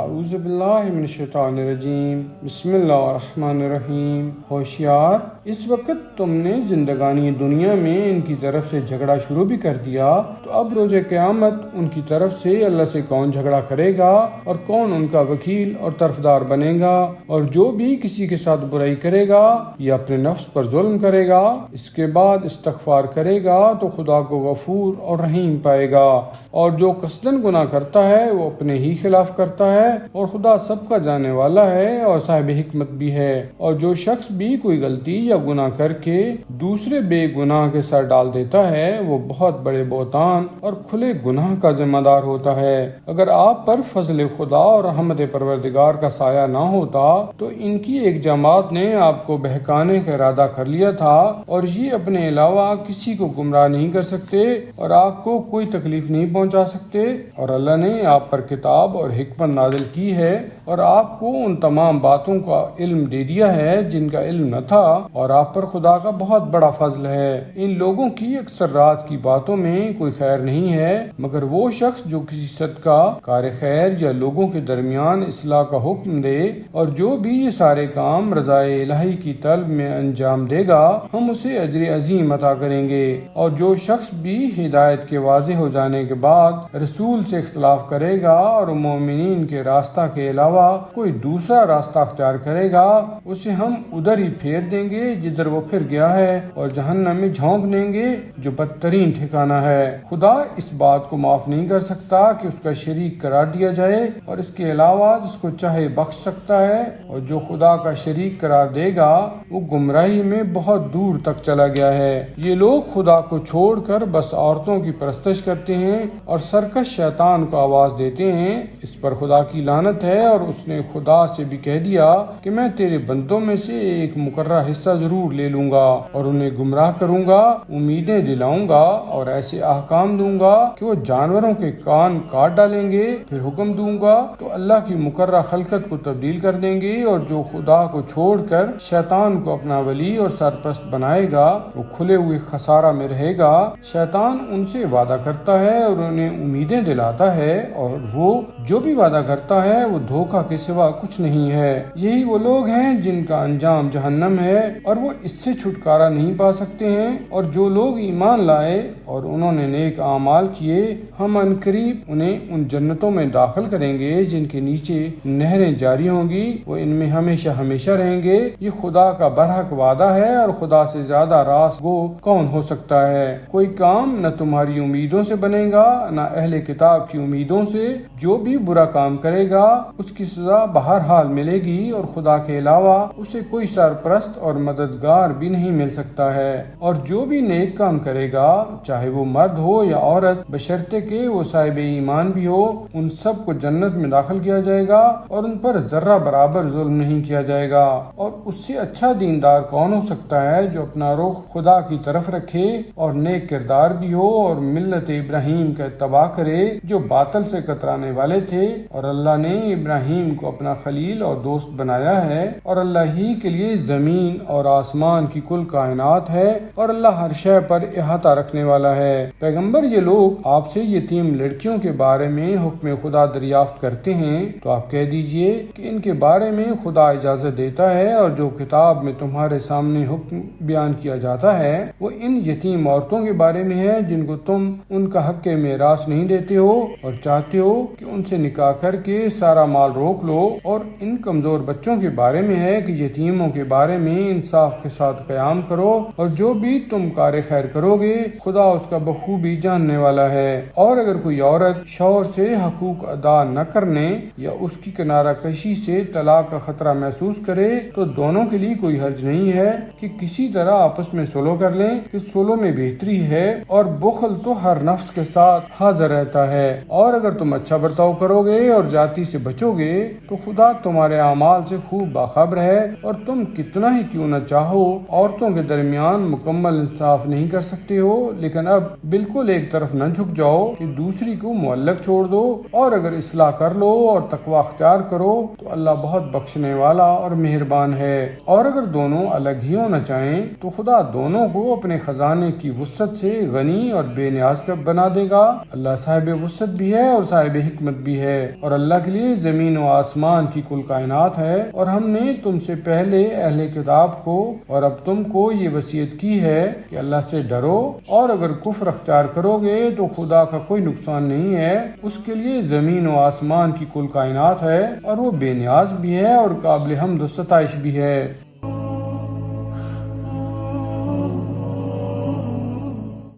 اعوذ باللہ من الشیطان الرجیم بسم اللہ الرحمن الرحیم۔ ہوشیار، اس وقت تم نے زندگانی دنیا میں ان کی طرف سے جھگڑا شروع بھی کر دیا تو اب روز قیامت ان کی طرف سے اللہ سے کون جھگڑا کرے گا اور کون ان کا وکیل اور طرفدار بنے گا؟ اور جو بھی کسی کے ساتھ برائی کرے گا یا اپنے نفس پر ظلم کرے گا اس کے بعد استغفار کرے گا تو خدا کو غفور اور رحیم پائے گا، اور جو قصدن گناہ کرتا ہے وہ اپنے ہی خلاف کرتا ہے، اور خدا سب کا جانے والا ہے اور صاحب حکمت بھی ہے۔ اور جو شخص بھی کوئی غلطی یا گناہ کر کے دوسرے بے گناہ کے سر ڈال دیتا ہے وہ بہت بڑے بہتان اور کھلے گناہ کا ذمہ دار ہوتا ہے۔ اگر آپ پر فضل خدا اور رحمت پروردگار کا سایہ نہ ہوتا تو ان کی ایک جماعت نے آپ کو بہکانے کا ارادہ کر لیا تھا، اور یہ اپنے علاوہ کسی کو گمراہ نہیں کر سکتے اور آپ کو کوئی تکلیف نہیں پہنچا سکتے۔ اور اللہ نے آپ پر کتاب اور حکمت نازل کی ہے اور آپ کو ان تمام باتوں کا علم دے دیا ہے جن کا علم نہ تھا، اور آپ پر خدا کا بہت بڑا فضل ہے۔ ان لوگوں کی اکثر راز کی باتوں میں کوئی خیر نہیں ہے مگر وہ شخص جو کسی صدقہ کار خیر یا لوگوں کے درمیان اصلاح کا حکم دے، اور جو بھی یہ سارے کام رضائے الہی کی طلب میں انجام دے گا ہم اسے اجر عظیم عطا کریں گے۔ اور جو شخص بھی ہدایت کے واضح ہو جانے کے بعد رسول سے اختلاف کرے گا اور مومنین کے راستہ کے علاوہ کوئی دوسرا راستہ اختیار کرے گا اسے ہم ادھر ہی پھیر دیں گے جدھر وہ پھر گیا ہے، اور جہنم میں جھونک دیں گے جو بدترین ٹھکانہ ہے۔ خدا اس بات کو معاف نہیں کر سکتا کہ اس کا شریک قرار دیا جائے، اور اس کے علاوہ جس کو چاہے بخش سکتا ہے، اور جو خدا کا شریک قرار دے گا وہ گمراہی میں بہت دور تک چلا گیا ہے۔ یہ لوگ خدا کو چھوڑ کر بس عورتوں کی پرستش کرتے ہیں اور سرکش شیطان کو آواز دیتے ہیں، اس پر خدا کی لعنت ہے۔ اور اس نے خدا سے بھی کہہ دیا کہ میں تیرے بندوں میں سے ایک مقررہ حصہ ضرور لے لوں گا اور انہیں گمراہ کروں گا، امیدیں دلاؤں گا اور ایسے احکام دوں گا کہ وہ جانوروں کے کان کاٹ ڈالیں گے، پھر حکم دوں گا تو اللہ کی مقررہ خلقت کو تبدیل کر دیں گے، اور جو خدا کو چھوڑ کر شیطان کو اپنا ولی اور سرپرست بنائے گا وہ کھلے ہوئے خسارہ میں رہے گا۔ شیطان ان سے وعدہ کرتا ہے اور انہیں امیدیں دلاتا ہے، اور وہ جو بھی وعدہ کرتا ہے وہ دھوکہ کے سوا کچھ نہیں ہے۔ یہی وہ لوگ ہیں جن کا انجام جہنم ہے اور وہ اس سے چھٹکارا نہیں پا سکتے ہیں۔ اور جو لوگ ایمان لائے اور انہوں نے نیک اعمال کیے ہم عنقریب انہیں ان جنتوں میں داخل کریں گے جن کے نیچے نہریں جاری ہوں گی، وہ ان میں ہمیشہ ہمیشہ رہیں گے۔ یہ خدا کا برحق وعدہ ہے اور خدا سے زیادہ راست گو کون ہو سکتا ہے؟ کوئی کام نہ تمہاری امیدوں سے بنے گا نہ اہل کتاب کی امیدوں سے۔ جو بھی برا کام کرے گا اس کی سزا بہرحال ملے گی، اور خدا کے علاوہ اسے کوئی سرپرست اور مددگار بھی نہیں مل سکتا ہے۔ اور جو بھی نیک کام کرے گا چاہے وہ مرد ہو یا عورت بشرطے کہ وہ صاحب ایمان بھی ہو، ان سب کو جنت میں داخل کیا جائے گا اور ان پر ذرہ برابر ظلم نہیں کیا جائے گا۔ اور اس سے اچھا دیندار کون ہو سکتا ہے جو اپنا رخ خدا کی طرف رکھے اور نیک کردار بھی ہو اور ملت ابراہیم کا اتباع کرے جو باطل سے کترانے والے تھے، اور اللہ نے ابراہیم کو اپنا خلیل اور دوست بنایا ہے، اور اللہ ہی کے لیے زمین اور آسمان کی کل کائنات ہے، اور اللہ ہر شے پر احاطہ رکھنے والا ہے۔ پیغمبر یہ لوگ آپ سے یتیم لڑکیوں کے بارے میں حکم خدا دریافت کرتے ہیں تو آپ کہہ دیجئے کہ ان کے بارے میں خدا اجازت دیتا ہے، اور جو کتاب میں تمہارے سامنے حکم بیان کیا جاتا ہے وہ ان یتیم عورتوں کے بارے میں ہے جن کو تم ان کا حق میراث نہیں دیتے ہو اور چاہتے ہو کہ ان سے نکاح کر کے سارا مال روک لو، اور ان کمزور بچوں کے بارے میں ہے کہ یتیموں کے بارے میں انصاف کے ساتھ قیام کرو، اور جو بھی تم کار خیر کرو گے خدا اس کا بخوبی جاننے والا ہے۔ اور اگر کوئی عورت شوہر سے حقوق ادا نہ کرنے یا اس کی کنارہ کشی سے طلاق کا خطرہ محسوس کرے تو دونوں کے لیے کوئی حرج نہیں ہے کہ کسی طرح آپس میں صلح کر لیں، کہ صلح میں بہتری ہے، اور بخل تو ہر نفس کے ساتھ حاضر رہتا ہے۔ اور اگر تم اچھا برتاؤ کرو گے اور جاتی سے بچو گے تو خدا تمہارے اعمال سے خوب باخبر ہے، اور تم کتنا ہی کیوں نہ چاہو عورتوں کے درمیان مکمل انصاف نہیں کر سکتے ہو، لیکن اب بالکل ایک طرف نہ جھک جاؤ کہ دوسری کو معلق چھوڑ دو، اور اگر اصلاح کر لو اور تقوی اختیار کرو تو اللہ بہت بخشنے والا اور مہربان ہے۔ اور اگر دونوں الگ ہی ہونا چاہیں تو خدا دونوں کو اپنے خزانے کی وسعت سے غنی اور بے نیاز بنا دے گا۔ اللہ صاحب وسعت بھی ہے اور صاحب حکمت بھی ہے، اور اللہ اللہ کے لیے زمین و آسمان کی کل کائنات ہے، اور ہم نے تم سے پہلے اہل کتاب کو اور اب تم کو یہ وصیت کی ہے کہ اللہ سے ڈرو، اور اگر کفر اختیار کرو گے تو خدا کا کوئی نقصان نہیں ہے، اس کے لیے زمین و آسمان کی کل کائنات ہے، اور وہ بے نیاز بھی ہے اور قابل حمد و ستائش بھی ہے۔